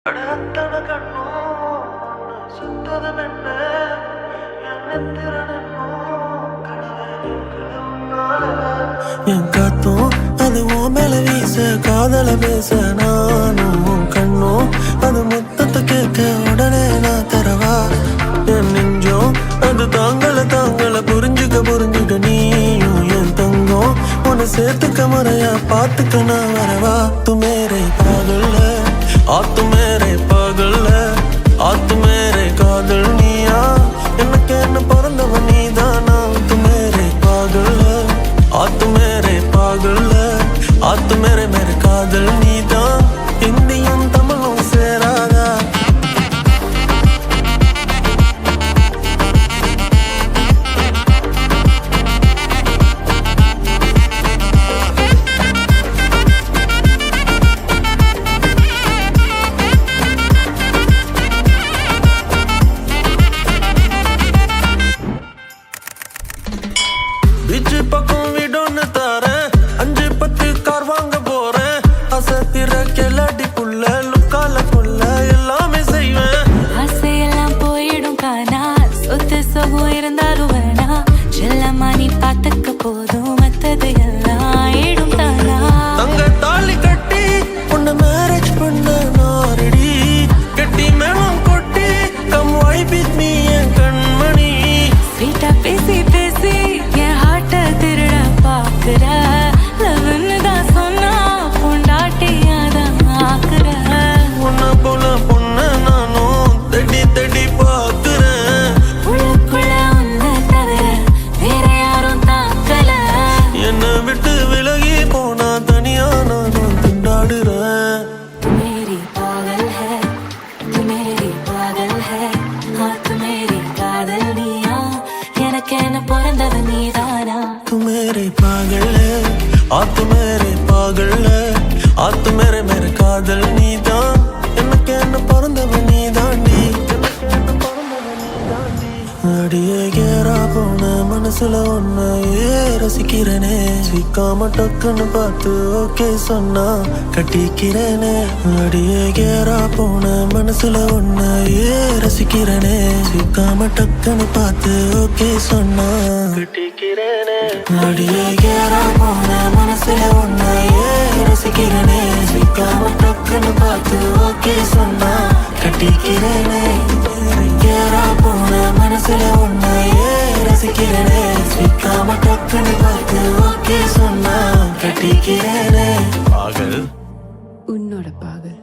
அத்தன கண்ணும் சுத்ததமென்ன என் காத்தும் அது உன் மேல வீச காதல பேச நானும் கண்ணும் அது மொத்தத்தை கேட்க உடனே நான் தரவா என் நெஞ்சம் அது தாங்கள புரிஞ்சுக்க நீயும் என் தங்கம் உன்னை சேர்த்துக்க முறையா பார்த்துக்க நான் வரவா து மேரே பாகல் ஆத்து மேரே பாகல் ஆத்து மேரே காதல் நீயா எனக்கு என்ன பிறந்தவன் நீதானா து மேரே பாகல் ஆத்து மேரே பாகல் ஆத்து மேரே மேரே காதல் நீதான் இந்தியும் தமிழும் சேராதா பீச்சு பக்கம் வீடொன்னு தாரேன் 5-10 கார் வாங்க போறேன் அசத்திர கெல்லாடி புள்ள லுக்கால கொள்ள எல்லாமே செய்வேன் ஆசையெல்லாம் போயிடும் காணா சொத்து சொகம் இருந்தாலும் வேணா செல்லம்மா நீ பார்த்துக்க போதும் மத்தது எல்லாம் ஆயிடும் தானா தங்க தாலி கட்டி உன்னை மேரேஜ் பண்ண நாரடி கட்டி மேளம் கொட்டி கம் வாய் வித் மீ என் கண்மணி ஸ்வீட்டா பேசி பேசி என் ஹார்ட்ட திருட பாக்குற லவ்னு தான் சொன்னா பொண்டாட்டியாதான் ஆக்குற உன்னை போல பொண்ண நானும் தேடி பாக்குறேன் உள்ளுக்குள்ள உன்னை தவிர வேற யாரும் தாக்கல என்னை விட்டு விலகி போனா தனியா நானும் திண்டாடுறேன் तू मेरी पागल है तू मेरी पागल है हाँ तू मेरी कादल निया எனக்கு என்ன பிறந்தவ நீதானா तू मेरे पागल है तू मेरे पागल है तू मेरे मेरे कादल நீதான் எனக்கு என்ன பிறந்தவன் நீதாண்டி அடியே கேரா போன மனசுல ஒன்னையே ரசிக்கிறேனே சிக்காம டக்குன்னு பார்த்து ஓகே சொன்னா கட்டிக்கிறேனே அடியே கேரா போன மனசுல ஒன்னையே ரசிக்கிறேனே சிக்காம டக்குன்னு பார்த்து ஓகே சொன்னா கட்டிக்கிறேனே அடியே கேரா போன மனசுல ஒன்னையே ரசிக்கிறேனே சிக்காம டக்குன்னு பார்த்து ஓகே சொன்னா கட்டிக்கிறேனே கேரா போன மனசுல உன்னையே ரசிக்கிறேனே சிக்காம டக்குன்னு பார்த்து ஓகே சொன்னா கட்டிக்கிறேனே பாகல் உன்னோட பாகல்